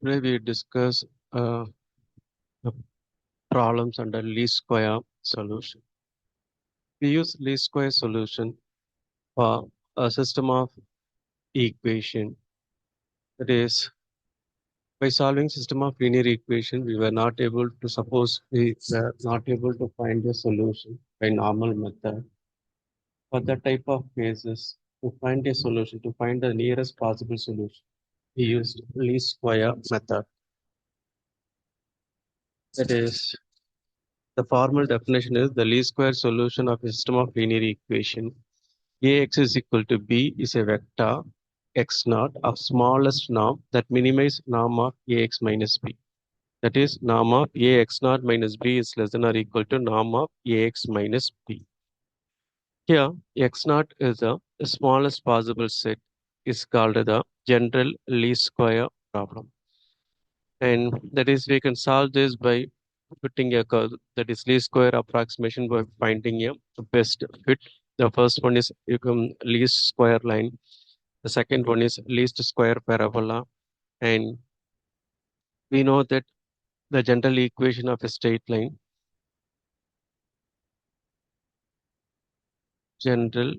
Today we discuss the problems under least square solution. We use least square solution for a system of equation. That is, by solving system of linear equation, we were not able to suppose we were not able to find a solution by normal method. For that type of cases, to find a solution, to find the nearest possible solution, we used least square method. That is, the formal definition is the least square solution of a system of linear equation. Ax is equal to b is a vector x naught of smallest norm that minimize norm of ax minus b. That is, norm of ax naught minus b is less than or equal to norm of ax minus b. Here, x naught is the smallest possible set is called the general least square problem. And that is, we can solve this by putting a curve that is least square approximation by finding a best fit. The first one is least square line. The second one is least square parabola. And we know that the general equation of a straight line, general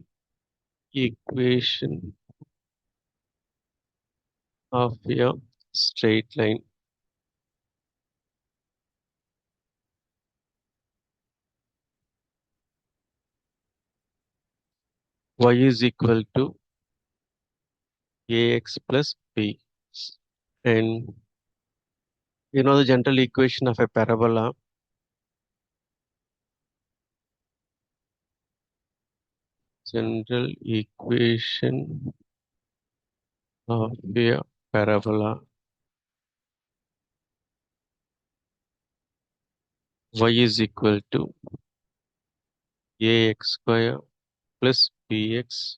equation of a straight line y is equal to ax plus b. And you know the general equation of a parabola, general equation of a parabola y is equal to ax square plus bx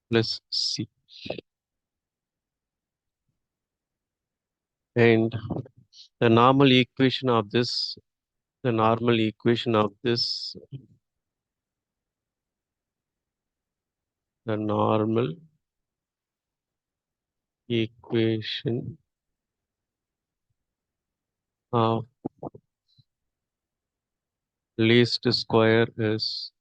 plus c. And the normal equation of this, the normal equation of this, the normal equation of least square is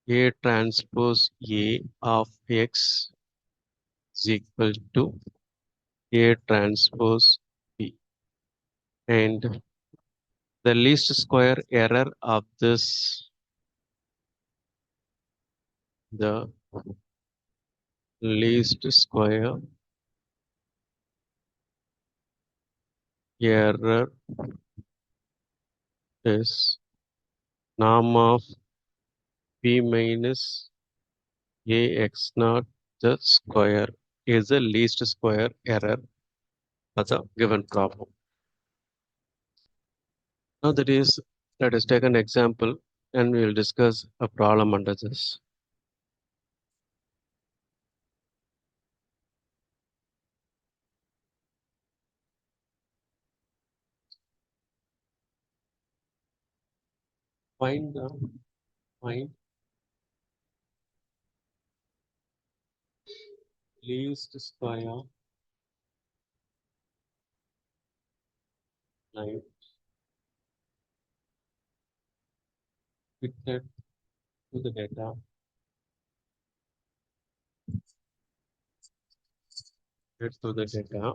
A transpose A of x is equal to A transpose B. And the least square error of this, the least square error is norm of b minus ax naught the square is the least square error as a given problem. Now let us take an example and we will discuss a problem under this. Find the find least square line fitted to the data fitted to the data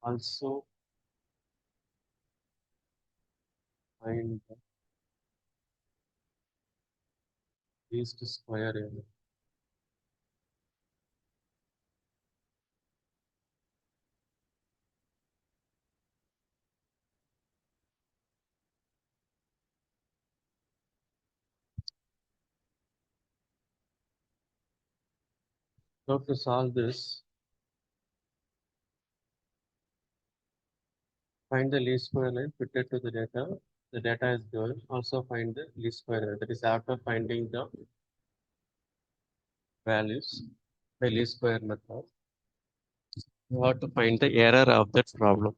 also find the least square error. Now to solve this, Find the least square line fitted to the data. The data is given. Also find the least square error. That is after finding the values by least square method. You have to find the error of that problem.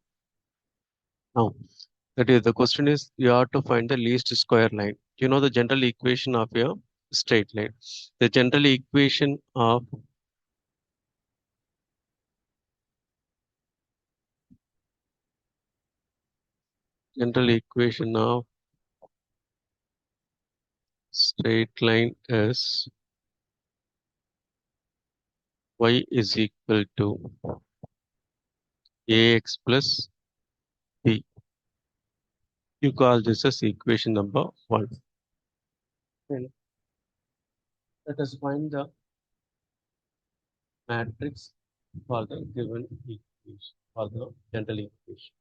Now, that is the question is you have to find the least square line. You know the general equation of your straight line. The general equation of straight line is y is equal to ax plus b. You call this as equation number 1. And let us find the matrix for the given equation for the general equation.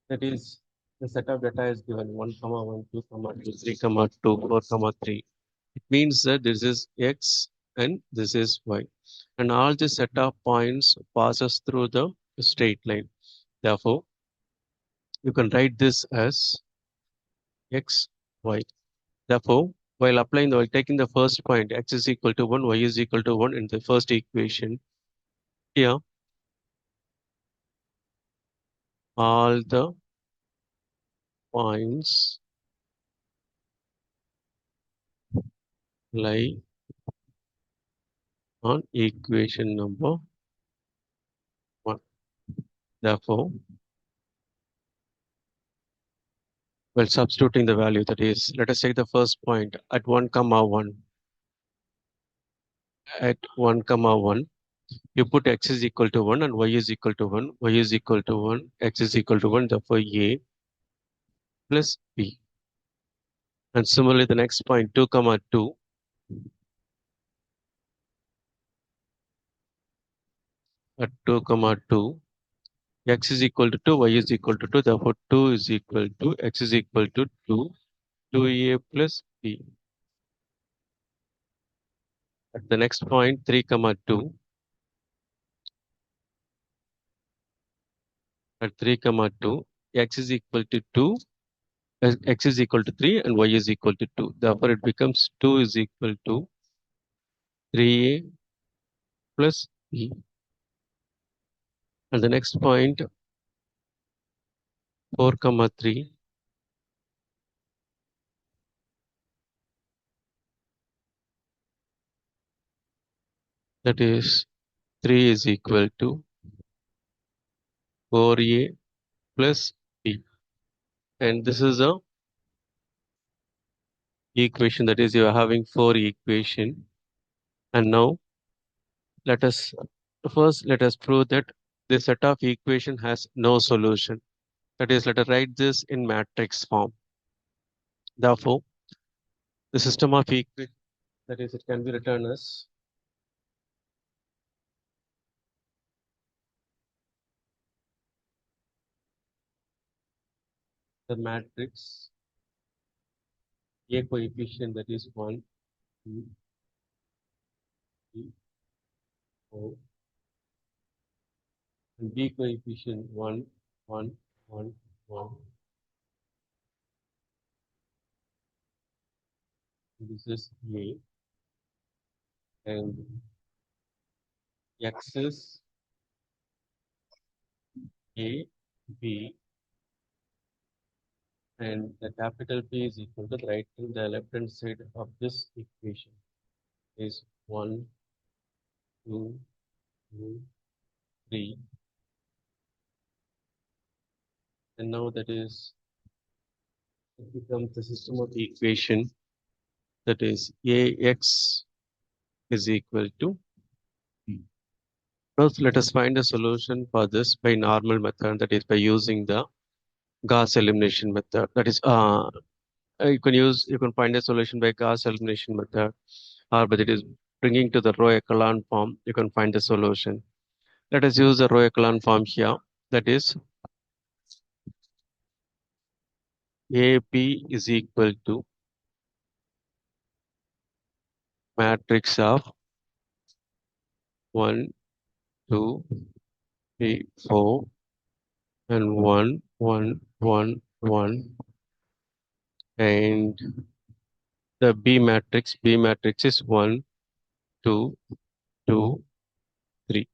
That is the set of data is given 1 comma 1 2 comma 2 3 comma 2 4 comma 3. It means that this is x and this is y, and all the set of points passes through the straight line. Therefore, you can write this as x y. Therefore, while taking the first point x is equal to 1, y is equal to 1 in the first equation, here all the points lie on equation number 1. Therefore, while substituting the value, that is, let us take the first point at 1 comma 1. At 1 comma 1, you put x is equal to 1 and y is equal to 1, y is equal to 1, x is equal to 1, therefore a plus b. And similarly, the next point 2 comma 2, at 2 comma 2, x is equal to 2, y is equal to 2, therefore 2 is equal to x is equal to 2, 2a plus b. At the next point 3 comma 2, at 3 comma 2, x is equal to 2, x is equal to 3 and y is equal to 2. Therefore, it becomes 2 is equal to 3a plus b. And the next point 4 comma 3, that is 3 is equal to 4a plus b. And this is a equation, that is you are having 4 equation. And now let us let us prove that this set of equation has no solution. That is, let us write this in matrix form. Therefore, the system of equation, that is, it can be written as the matrix A coefficient, that is 1, 2, 3, 4, and B coefficient 1, 1, 1, 1. This is A, and X is A, B, and the capital P is equal to the left hand side of this equation is 1, 2, 2, 3. And now that is, it becomes the system of equation, that is AX is equal to B. First, let us find a solution for this by normal method, that is by using the Gauss elimination method. That is, you can find a solution by Gauss elimination method, or but it is bringing to the row echelon form. You can find the solution. Let us use the row echelon form here. That is, AP is equal to matrix of 1, 2, 3, 4, and 1, 1, 1, 1, and the B matrix is 1, 2, 2, 3,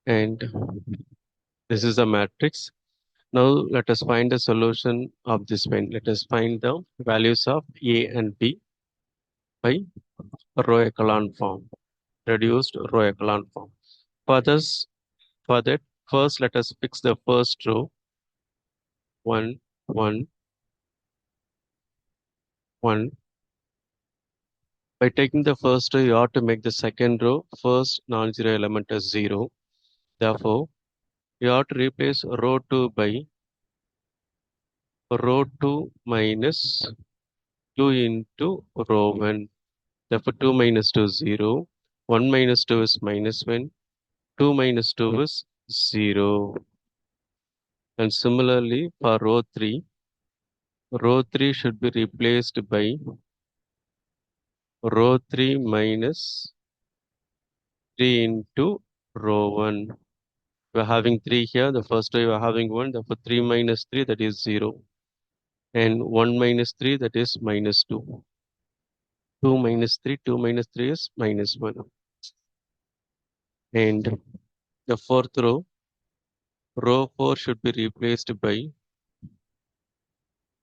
and this is the matrix. Now let us find the solution of this one. Let us find the values of A and B by row echelon form, reduced row echelon form. For this, for that, first let us fix the first row, 1, 1, 1. By taking the first row, you have to make the second row first non-zero element as 0. Therefore, you have to replace row 2 by row 2 minus 2 into row 1. Therefore, 2 minus 2 is 0. 1 minus 2 is minus 1. 2 minus 2 is 0. And similarly, for row 3 should be replaced by row 3 minus 3 into row 1. We are having 3 here. The first row you are having 1. Therefore, 3 minus 3, that is 0. And 1 minus 3, that is minus 2. 2 minus 3, 2 minus 3 is minus 1. And the fourth row 4 should be replaced by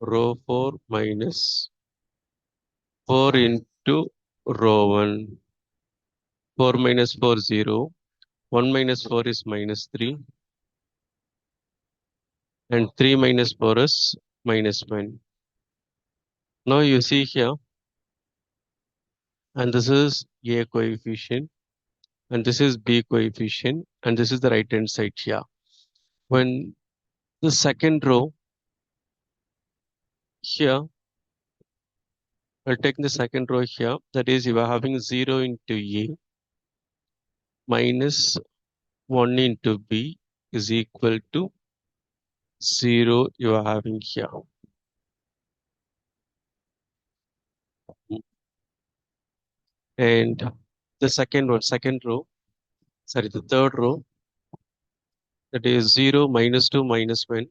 row 4 minus 4 into row 1. 4 minus 4, 0. 1 minus 4 is minus 3. And 3 minus 4 is minus 1. Now you see here, and this is A coefficient, and this is B coefficient, and this is the right hand side here. When the second row here, I'll take the second row here, that is you are having 0 into A minus 1 into B is equal to 0 you are having here. And the the third row, that is 0 minus 2 minus 1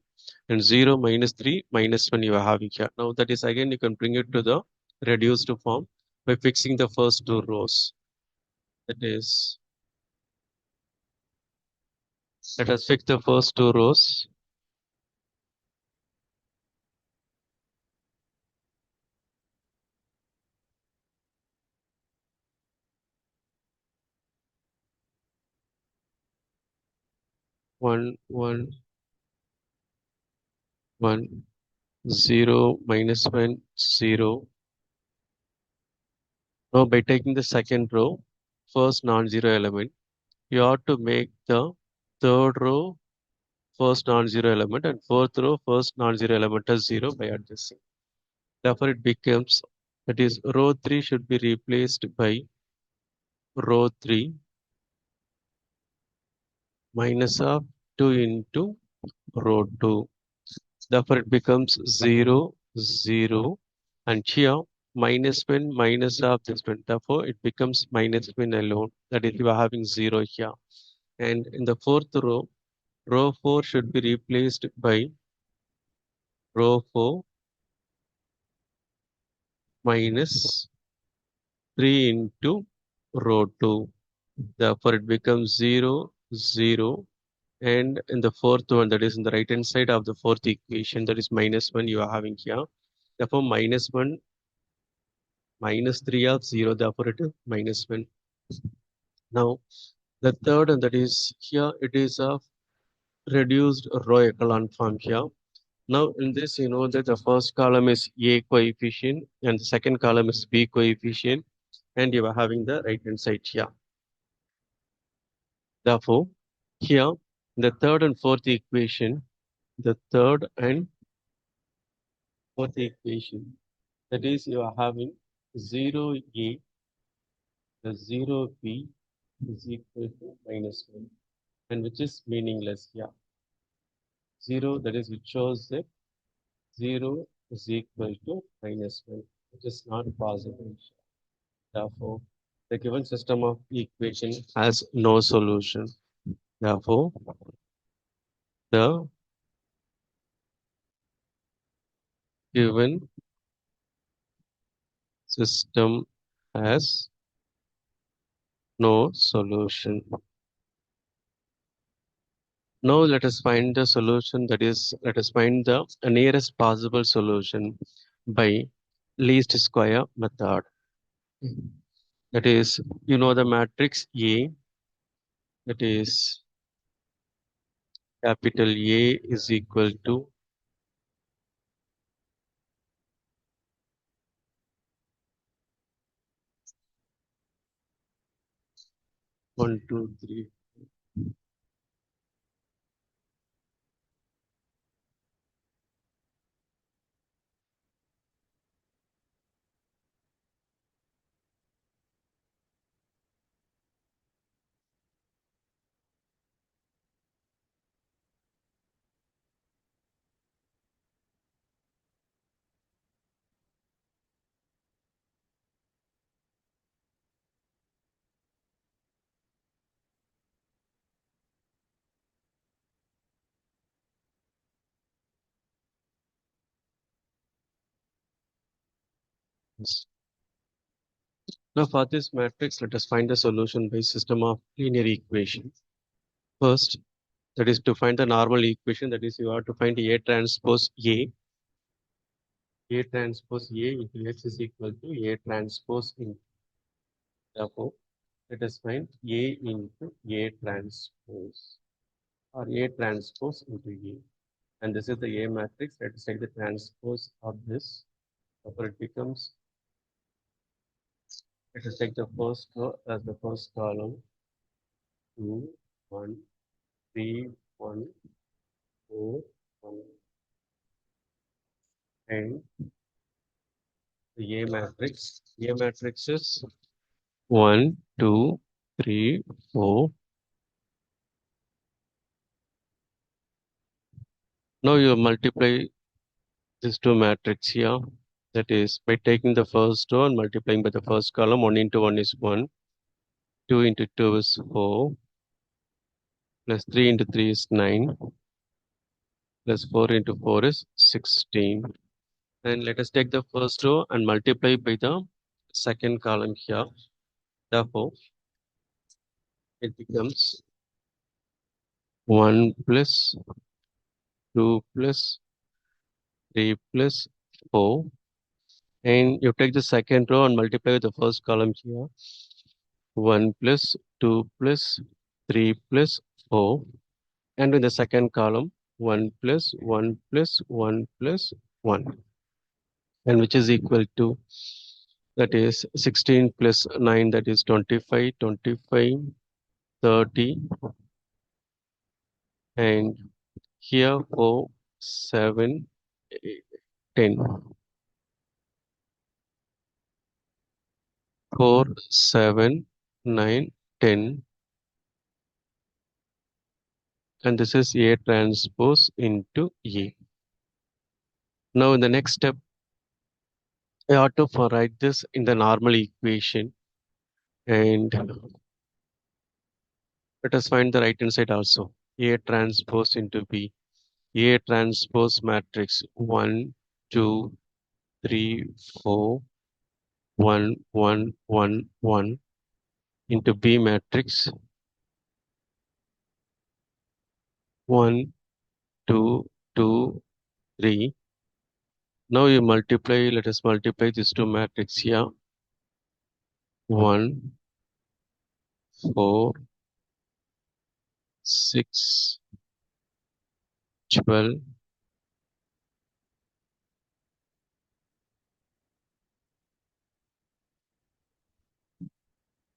and 0 minus 3 minus 1 you are having here. Now that is again you can bring it to the reduced form by fixing the first two rows. That is, let us fix the first two rows. One, one, 1, 0, minus 1, 0. Now by taking the second row, first non-zero element, you have to make the third row first non-zero element and fourth row first non-zero element as 0 by adjusting. Therefore, it becomes, that is, row 3 should be replaced by row 3 minus of 2 into row 2. Therefore, it becomes 0, 0, and here minus 1 minus of this one. Therefore, it becomes minus 1 alone. That is, you are having 0 here. And in the fourth row 4 should be replaced by row 4 minus 3 into row 2. Therefore, it becomes 0, 0. And in the fourth one, that is in the right hand side of the fourth equation, that is minus 1 you are having here. Therefore, minus 1 minus 3 of 0, therefore it is minus 1. Now, the third, and that is here, it is a reduced row echelon form here. Now, in this, you know that the first column is A coefficient and the second column is B coefficient, and you are having the right hand side here. Therefore, here, the third and fourth equation, the third and fourth equation, that is, you are having 0A the 0B is equal to minus 1, and which is meaningless here. 0, that is, which shows that 0 is equal to minus 1, which is not possible. Therefore, the given system of equation has no solution. Therefore, the given system has no solution. Now let us find the solution, that is, let us find the nearest possible solution by least square method. That is, you know the matrix A, that is capital A is equal to 1, 2, 3. Now for this matrix, let us find the solution by system of linear equations. First, that is to find the normal equation, that is you have to find A transpose A. A transpose A into X is equal to A transpose into. Therefore, let us find A into A transpose or A transpose into A. And this is the A matrix. Let us take the transpose of this. Therefore, it becomes, let us take the first row as the first column, 2, 1, 3, 1, 4, 1, and the A matrix. A matrix is 1, 2, 3, 4. Now you multiply these two matrix here. That is by taking the first row and multiplying by the first column. 1 into 1 is 1. 2 into 2 is 4. Plus 3 into 3 is 9. Plus 4 into 4 is 16. And let us take the first row and multiply by the second column here. Therefore, it becomes 1 plus 2 plus 3 plus 4. And you take the second row and multiply with the first column here. 1 plus 2 plus 3 plus 4. And in the second column, 1 plus 1 plus 1 plus 1. And which is equal to, that is 16 plus 9, that is 25, 25, 30. And here 4, 7, 10. 4, 7, 9, 10. And this is A transpose into A. Now in the next step, I ought to write this in the normal equation, and let us find the right hand side also. A transpose into B. A transpose matrix 1, 2, 3, 4, 1, 1, 1, 1 into B matrix 1, 2, 2, 3. Now you multiply, let us multiply these two matrix here. 1, 4, 6, 12,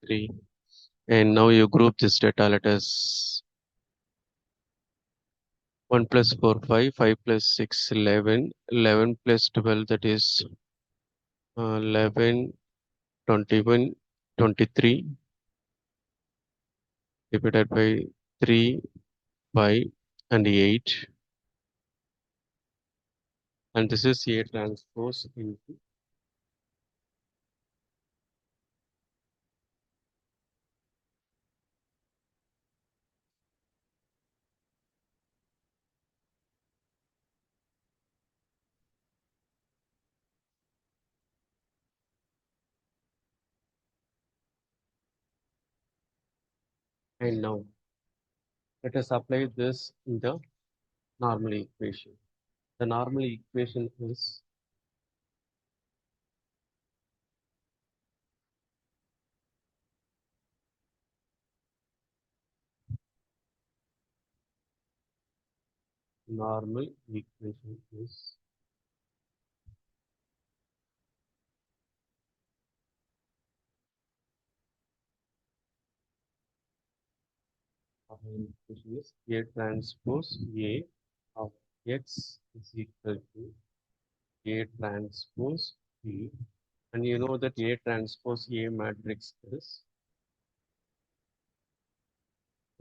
3. And now you group this data. Let us 1 plus 4, 5, 5 plus 6, 11, 11 plus 12, that is 11, 21, 23, divided by 3, 5, and 8. And this is A transpose into. And now let us apply this in the normal equation. The normal equation is normal equation is normal equation is A transpose A of X is equal to A transpose B. And you know that A transpose A matrix is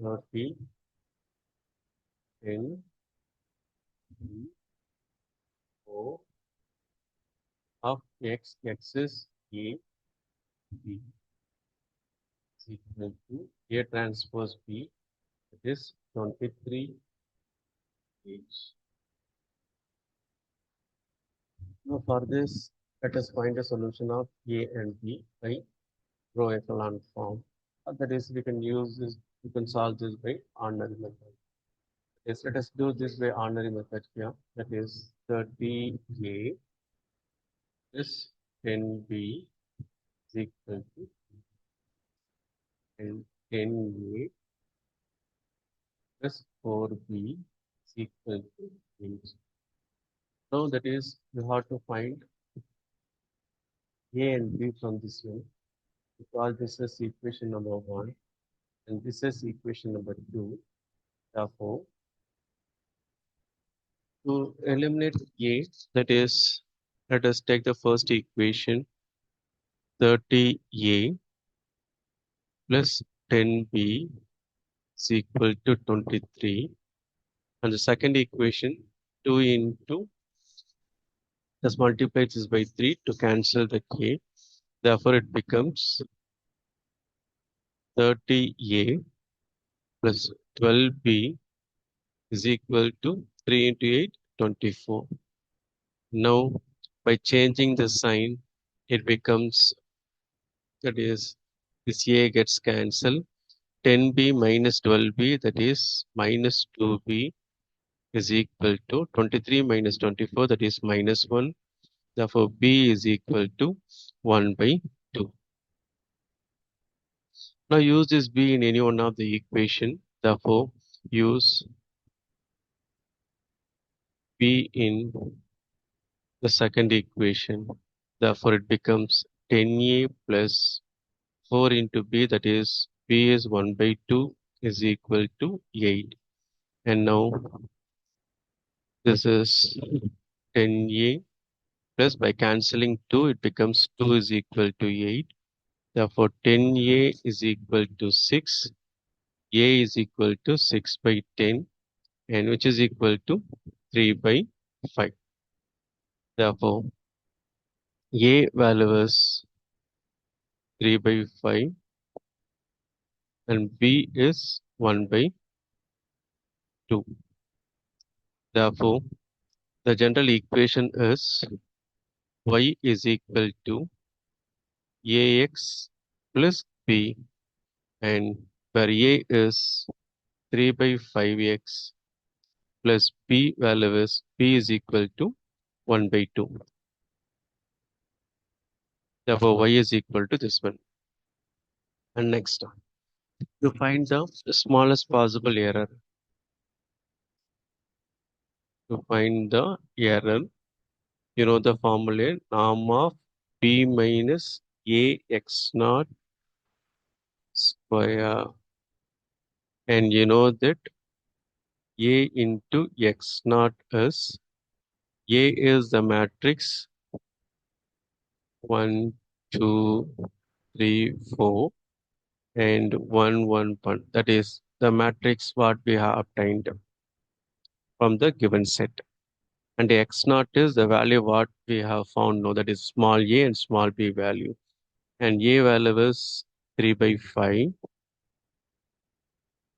30, 10, B, O of X. X is A, B is equal to A transpose B. It is 23 H. Now for this, let us find a solution of A and B by row echelon form. That is, we can use this, we can solve this by ordinary method. Yes, let us do this by ordinary method here. That is 30A plus 10B is equal to and 10A plus 4B is equal to 8. Now that is, you have to find A and B from this one because this is equation number 1 and this is equation number 2. Therefore, to eliminate A, that is, let us take the first equation 30A plus 10B is equal to 23. And the second equation 2 into just multiply this by 3 to cancel the K. Therefore, it becomes 30A plus 12B is equal to 3 into 8, 24. Now, by changing the sign, it becomes, that is, this A gets cancelled. 10B minus 12B, that is minus 2B, is equal to 23 minus 24, that is minus 1. Therefore, B is equal to 1 by 2. Now, use this B in any one of the equation. Therefore, use B in the second equation. Therefore, it becomes 10A plus 4 into B, that is B is 1 by 2 is equal to 8. And now this is 10A plus by cancelling 2, it becomes 2 is equal to 8. Therefore, 10A is equal to 6. A is equal to 6 by 10 and which is equal to 3 by 5. Therefore, A value is 3 by 5 and B is 1 by 2. Therefore, the general equation is y is equal to ax plus b, and where a is 3 by 5x plus b value is b is equal to 1 by 2. Therefore, y is equal to this one. And next, to find the smallest possible error. To find the error, you know the formula norm of b minus ax naught square, and you know that a into x naught is A is the matrix 1, 2, 3, 4, and 1, 1, 1. That is the matrix what we have obtained from the given set. And the x naught is the value what we have found now, that is small a and small b value. And a value is 3 by 5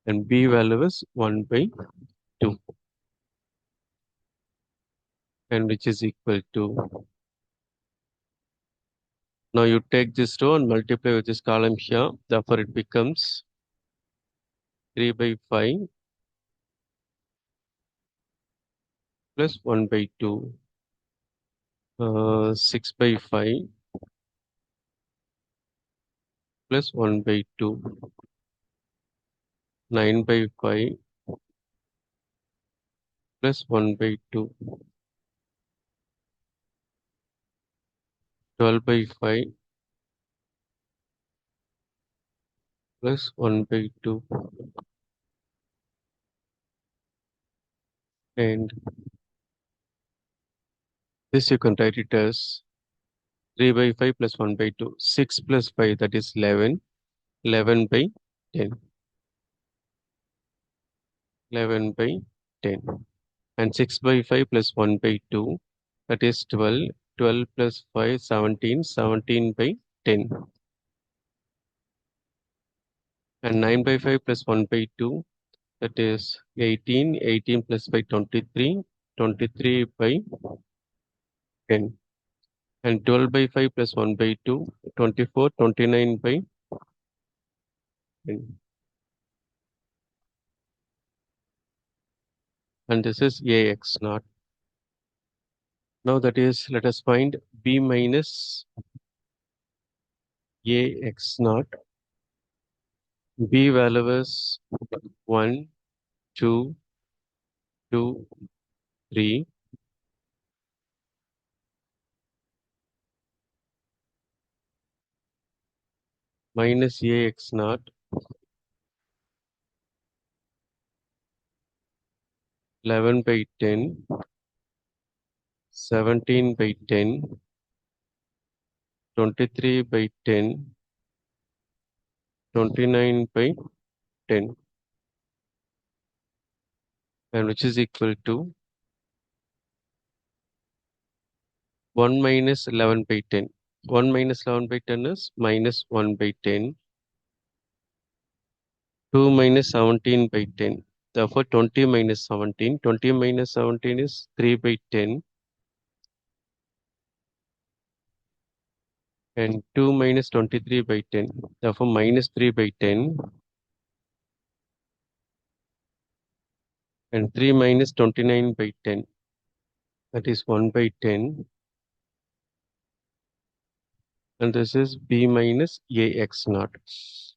and b value is 1 by 2, and which is equal to, now you take this row and multiply with this column here, therefore it becomes 3 by 5 plus 1 by 2. 6 by 5 plus 1 by 2. 9 by 5 plus 1 by 2. 12 by 5 plus 1 by 2. And this you can write it as 3 by 5 plus 1 by 2. 6 plus 5, that is 11. 11 by 10. 11 by 10. And 6 by 5 plus 1 by 2, that is 12. 12 plus 5, 17. 17 by 10. And 9 by 5 plus 1 by 2, that is 18. 18 plus 5, 23. 23 by 10. And 12 by 5 plus 1 by 2, 24. 29 by 10. And this is Ax naught. Now that is, let us find B minus Ax naught. B value is 1, 2, 2, 3. Minus Ax naught 11 by 10, 17 by 10, 23 by 10, 29 by 10, and which is equal to 1 minus 11 by 10. 1 minus 11 by 10 is minus 1 by 10. 2 minus 17 by 10. Therefore, 20 minus 17. 20 minus 17 is 3 by 10. And 2 minus 23 by 10. Therefore, minus 3 by 10. And 3 minus 29 by 10. That is 1 by 10. And this is B minus Ax naught.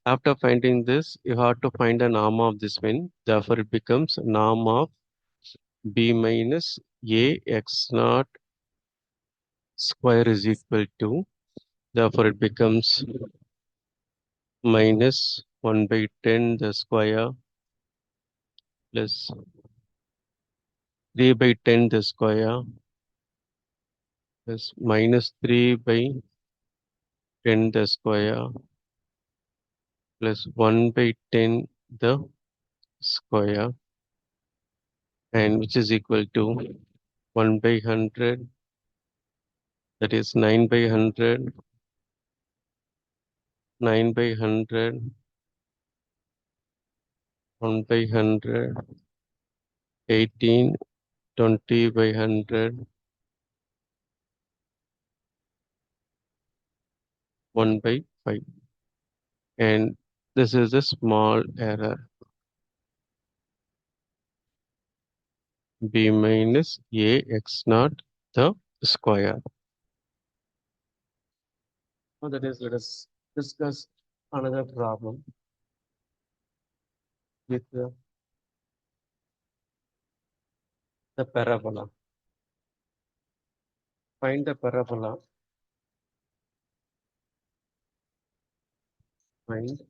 After finding this, you have to find a norm of this one. Therefore, it becomes norm of B minus Ax naught square is equal to, therefore it becomes minus 1 by 10 the square plus 3 by 10 the square plus minus 3 by 10 the square plus 1 by 10 the square, and which is equal to 1 by 100, that is 9 by 100, 9 by 100, 1 by 100, 18, 20 by 100, 1 by 5. And this is a small error. B minus Ax naught the square. Now that is, let us discuss another problem with the parabola. Find the parabola. Find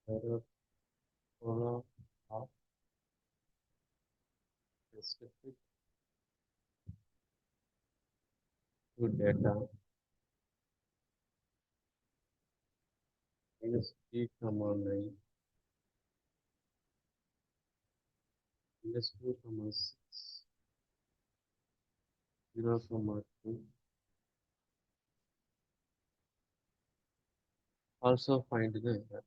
parabola of specific to data minus 3 comma 9 minus 2 comma 6 0 comma 2. Also find the error.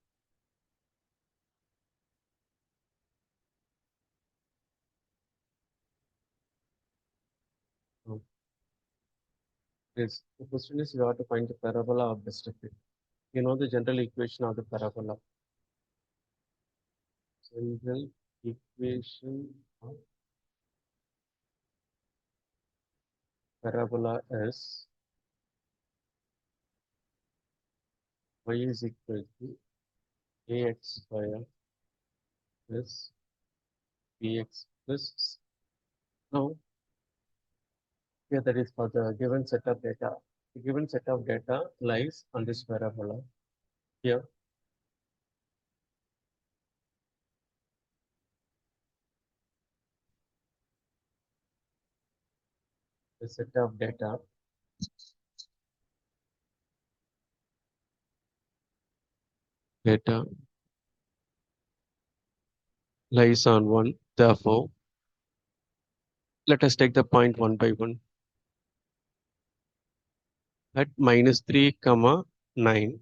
The question is you have to find the parabola of best fit. You know the general equation of the parabola. General equation of parabola is y is equal to ax square plus bx plus c. Now, here that is for the given set of data. The given set of data lies on this parabola. Here, the set of data lies on 1. Therefore, let us take the point one by one. At minus 3 comma 9,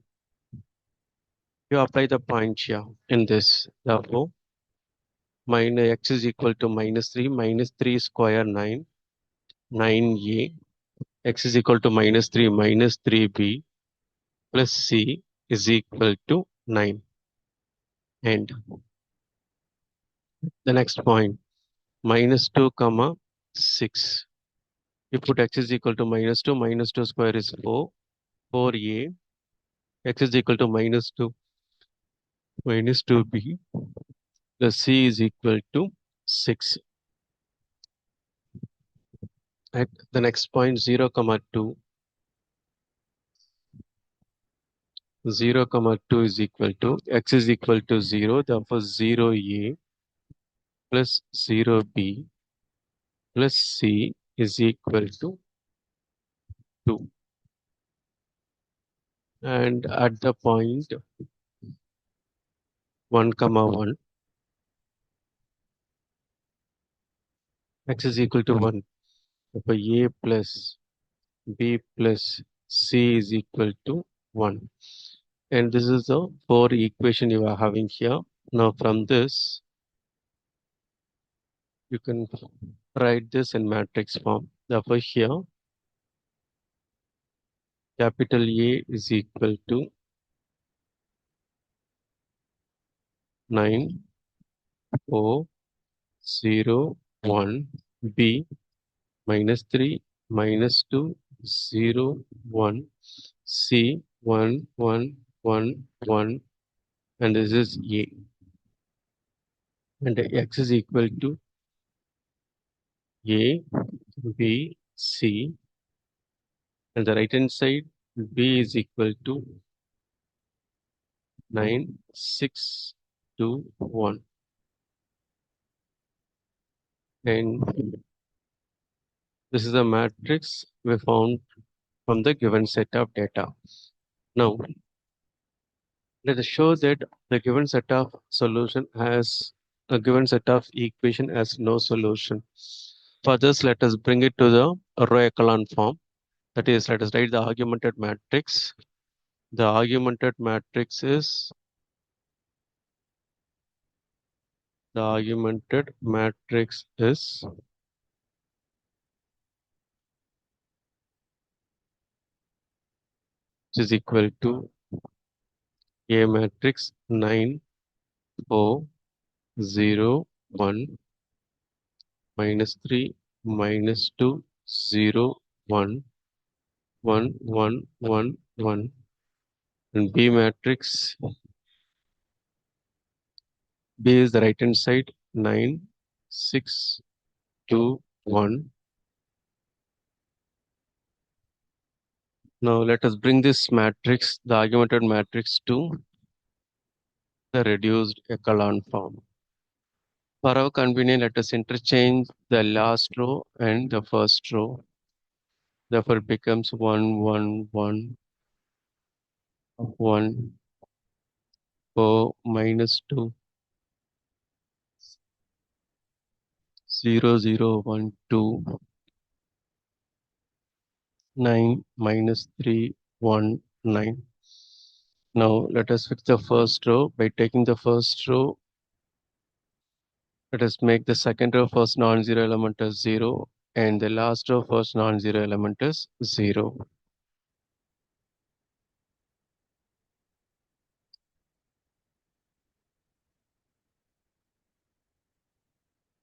you apply the point here in this. Therefore, minus x is equal to minus 3 square 9, 9a. X is equal to minus 3 minus 3b plus c is equal to 9. And the next point, minus 2 comma 6. You put x is equal to minus 2 square is 4, 4a. X is equal to minus 2 minus 2b plus c is equal to 6. At the next point, 0 comma 2, 0 comma 2 is equal to x is equal to 0, therefore 0a plus 0b plus c is equal to 2. And at the point 1 comma 1, x is equal to 1, therefore a plus b plus c is equal to 1. And this is the 4 equation you are having here. Now from this, you can write this in matrix form. Therefore here, capital A is equal to 9, 4, 0, 1, B, minus 3, minus 2, 0, 1, C, 1, 1, 1, 1, and this is A. And X is equal to A, B, C, and the right hand side, B is equal to 9, 6, 2, 1. And this is a matrix we found from the given set of data. Now, let us show that the given set of solution has a given set of equation has no solution. For this, let us bring it to the row echelon form. That is, let us write the augmented matrix. The augmented matrix is which is equal to A matrix 9, 4, 0, 1, minus 3, minus 2, 0, 1, 1, 1, 1, 1, and B matrix, B is the right hand side, 9, 6, 2, 1. Now let us bring this matrix, the augmented matrix, to the reduced echelon form. For our convenience, let us interchange the last row and the first row. Therefore, it becomes 1, 1, 1, 1, 4, minus 2, 0, 0, 1, 2, 9, minus 3, 1, 9. Now let us fix the first row. By taking the first row, let us make the second row first non-zero element as 0. and the last row first non-zero element is 0.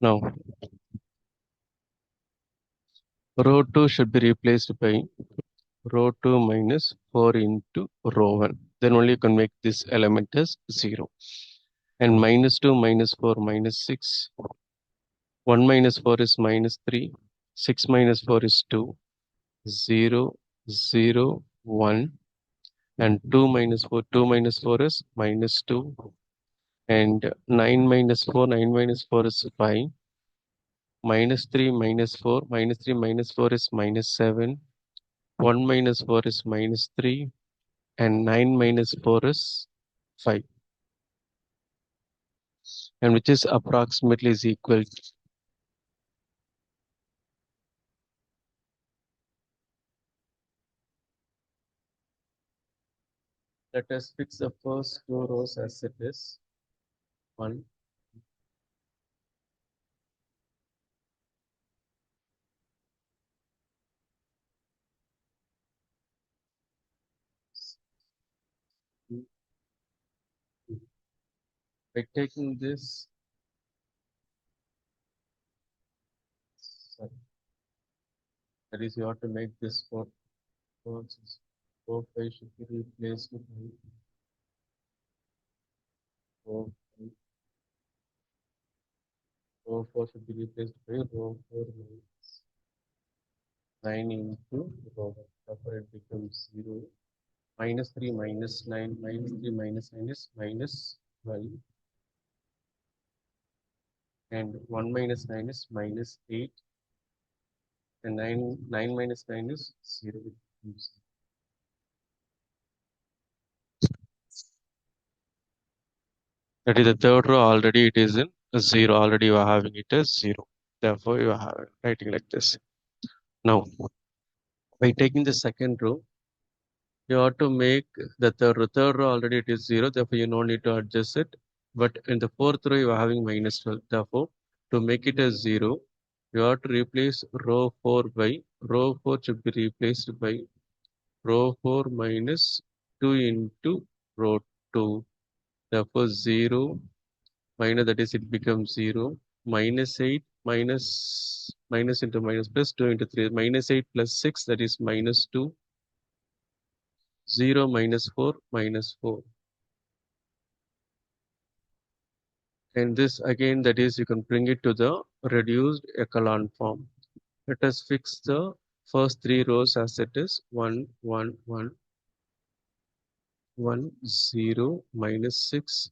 Now, row 2 should be replaced by row 2 minus 4 into row 1. Then only you can make this element as 0. And minus 2 minus 4 minus 6. 1 minus 4 is minus 3. 6 minus 4 is 2. 0, 0, 1. And 2 minus 4, 2 minus 4 is minus 2. And 9 minus 4, 9 minus 4 is 5. Minus 3 minus 4, minus 3 minus 4 is minus 7. 1 minus 4 is minus 3. And 9 minus 4 is 5. And which is approximately is equal to. Let us fix the first two rows as it is. 1. By taking this, sorry, that is, you have to make this 4, 4, 4 5 should be replaced by 4, 5, 4, 4 should be replaced by row 4 minus 9 into row 1. Therefore, it becomes 0. Minus 3 minus 9, minus 3 minus 9 is minus 12. And 1 minus 9 is minus 8. And 9 minus 9 is 0. That is the third row already it is in 0. Already you are having it as 0. Therefore, you are writing like this. Now, by taking the second row, you have to make the third row. Third row already it is 0. Therefore, you no need to adjust it. But in the fourth row, you are having minus 12. Therefore, to make it as 0, you have to replace row 4 by row 4 should be replaced by row 4 minus 2 into row 2. Therefore, 0 minus, that is, it becomes 0. Minus 8 minus into minus plus 2 into 3. Minus 8 plus 6, that is minus 2. 0 minus 4 minus 4. And this again, that is, you can bring it to the reduced echelon form. Let us fix the first three rows as it is. 1, 1, 1, 1, 0, minus 6,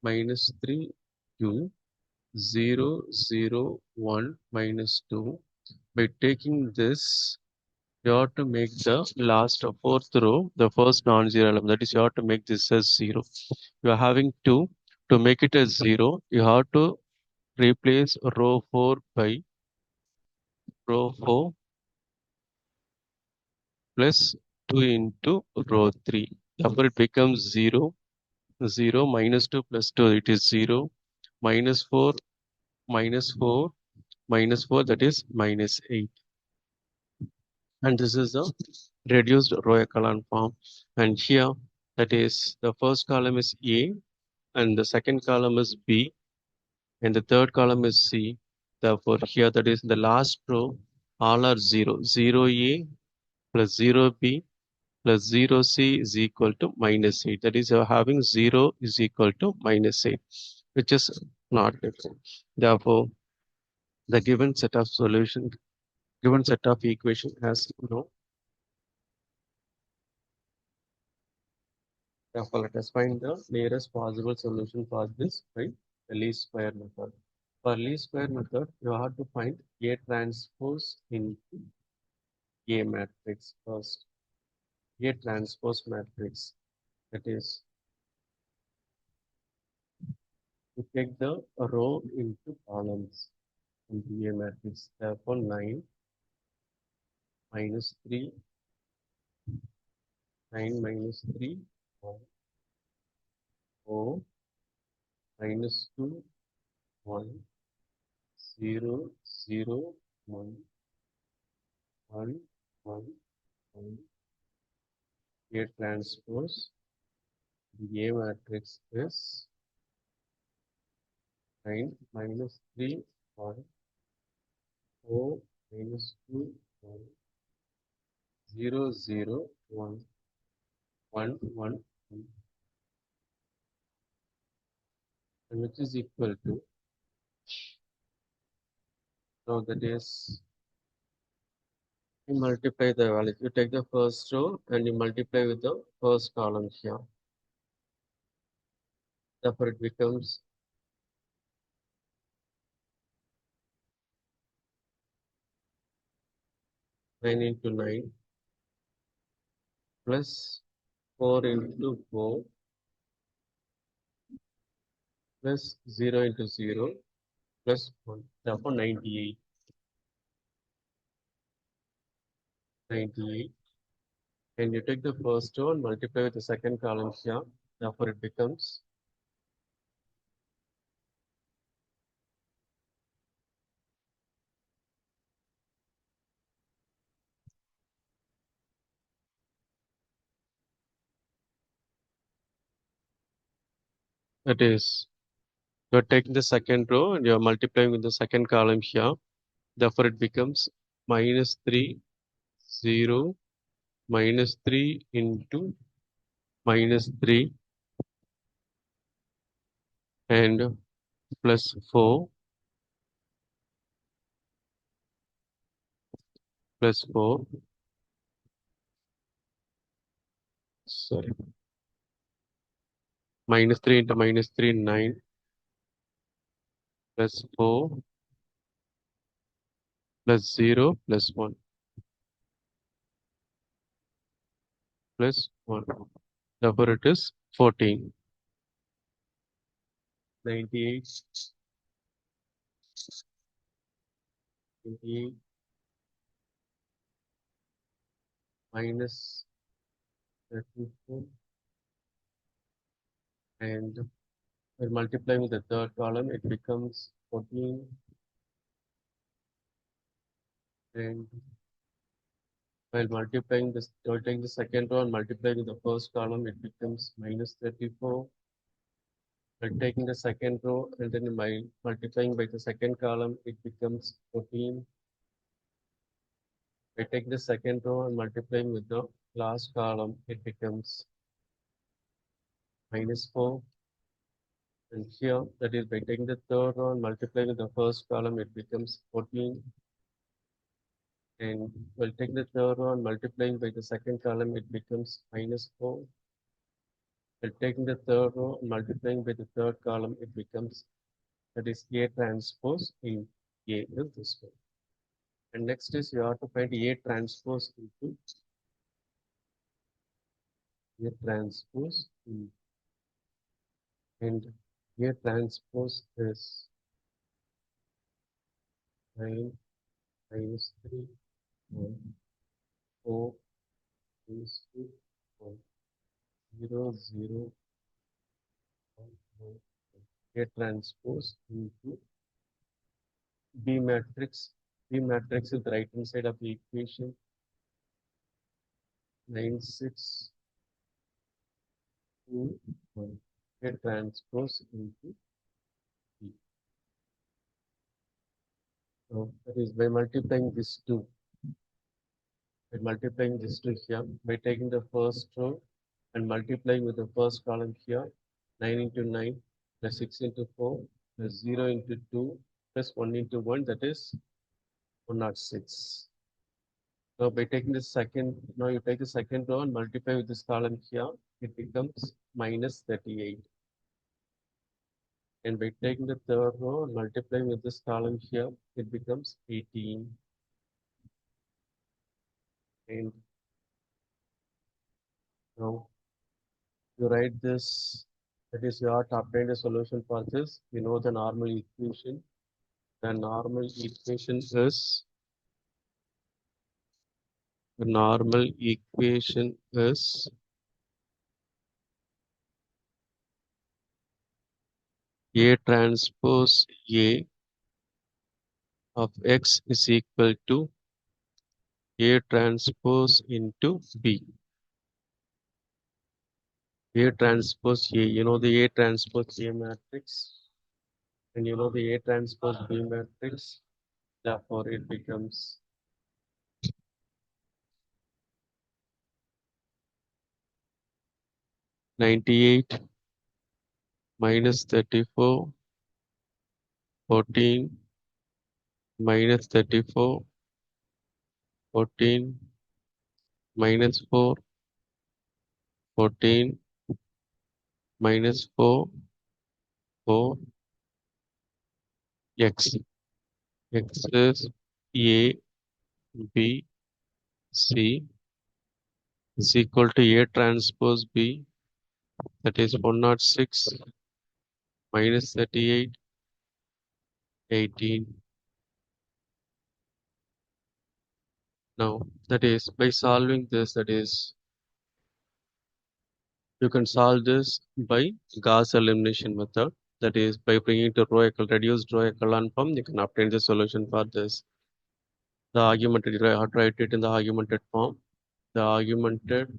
minus 3, 2, 0, 0, 1, minus 2. By taking this, you have to make the last fourth row, the first non-zero element. That is, you have to make this as 0. You are having 2. To make it as 0, you have to replace row 4 by row 4 plus 2 into row 3. Therefore, it becomes 0, 0, minus 2 plus 2, it is 0, minus 4, minus 4, minus 4, that is minus 8. And this is the reduced row echelon form. And here, that is, the first column is A, and the second column is B, and the third column is C. Therefore, here, that is, the last row, all are 0. 0A plus 0B plus 0C is equal to minus 8. That is, you are having 0 is equal to minus 8, which is not different. Therefore, the given set of equation has no. Therefore, let us find the nearest possible solution for this by the least square method. For least square method, you have to find A transpose into A matrix first. A transpose matrix. That is, to take the row into columns in the A matrix. Therefore, 9 minus 3, 9 minus 3, 1, 4, minus 2, 1, 0, 0, 1, 1, 1, 1. A transpose the A matrix is 9 minus 3, 1, 4 minus 2, 1, 0, 0, 1, 1, 1, 1, and which is equal to, now that is, you multiply the values. You take the first row and you multiply with the first column here. Therefore, it becomes 9 into 9 plus 4 into 4 plus 0 into 0 plus 1. Therefore, 98. 98. And you take the first row and multiply with the second column here. Therefore, it becomes that is, you're taking the second row and you're multiplying with the second column here. Therefore, it becomes minus 3, 0, minus 3 into minus 3 and plus 4 plus 4, sorry, minus 3 into minus 3, 9 plus 4 plus 0 plus 1 plus 1. Therefore, it is 14. 98, 98 minus 34, and we're multiplying with the third column, it becomes 14, and while multiplying this, taking the second row and multiplying with the first column, it becomes minus 34. While taking the second row and then by multiplying by the second column, it becomes 14. I take the second row and multiplying with the last column, it becomes minus 4. And here, that is by taking the third row and multiplying with the first column, it becomes 14. And while taking the third row and multiplying by the second column, it becomes minus 4. While taking the third row and multiplying by the third column, it becomes, that is A transpose in A is this one. And next is you have to find A transpose into A transpose in, and A transpose is 9 minus 3, 1, 4, minus 2, 1, 0, 0, 1, 1. A transpose into B matrix. B matrix is the right hand side of the equation. 9, 6, 2, 1. A transpose into B. So that is by multiplying this two. By multiplying this two here, by taking the first row and multiplying with the first column here, 9 into 9 plus 6 into 4 plus 0 into 2 plus 1 into 1, that is 106. Now by taking the second, now you take the second row and multiply with this column here, it becomes minus 38. And by taking the third row and multiplying with this column here, it becomes 18. And now you write this, that is you have to obtain a solution for this. You know the normal equation. The normal equation is, the normal equation is A transpose A of X is equal to A transpose into B. A transpose A, you know the A transpose A matrix, and you know the A transpose B matrix. Therefore, it becomes 98 minus 34, 14, minus 34, 14, minus 4, 14, minus 4, 4, x. X is A, B, C is equal to A transpose B, that is 106 minus 38, 18. Now, that is by solving this, that is, you can solve this by Gauss elimination method. That is, by bringing to reduced row echelon form, you can obtain the solution for this. The augmented, I have to write it in the augmented form. The augmented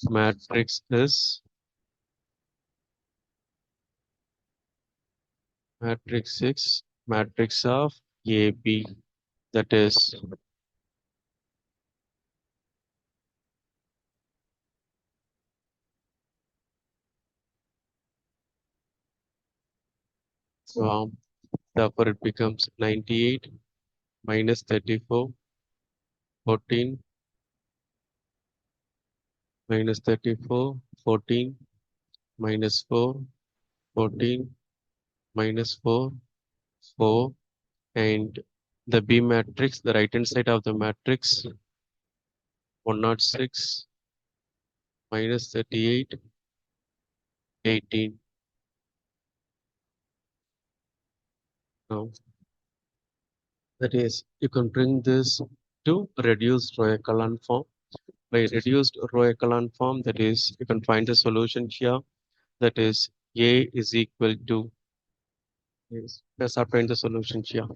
matrix is matrix 6, matrix of AB. That is, so therefore it becomes 98 minus 34, 14, minus 34, 14, minus 4, 14, minus 4, 4, and the B matrix, the right hand side of the matrix, 106, minus 38, 18. Now, that is, you can bring this to reduced row echelon form. By reduced row echelon form, that is, you can find the solution here. That is, A is equal to, yes, let's obtain the solution here.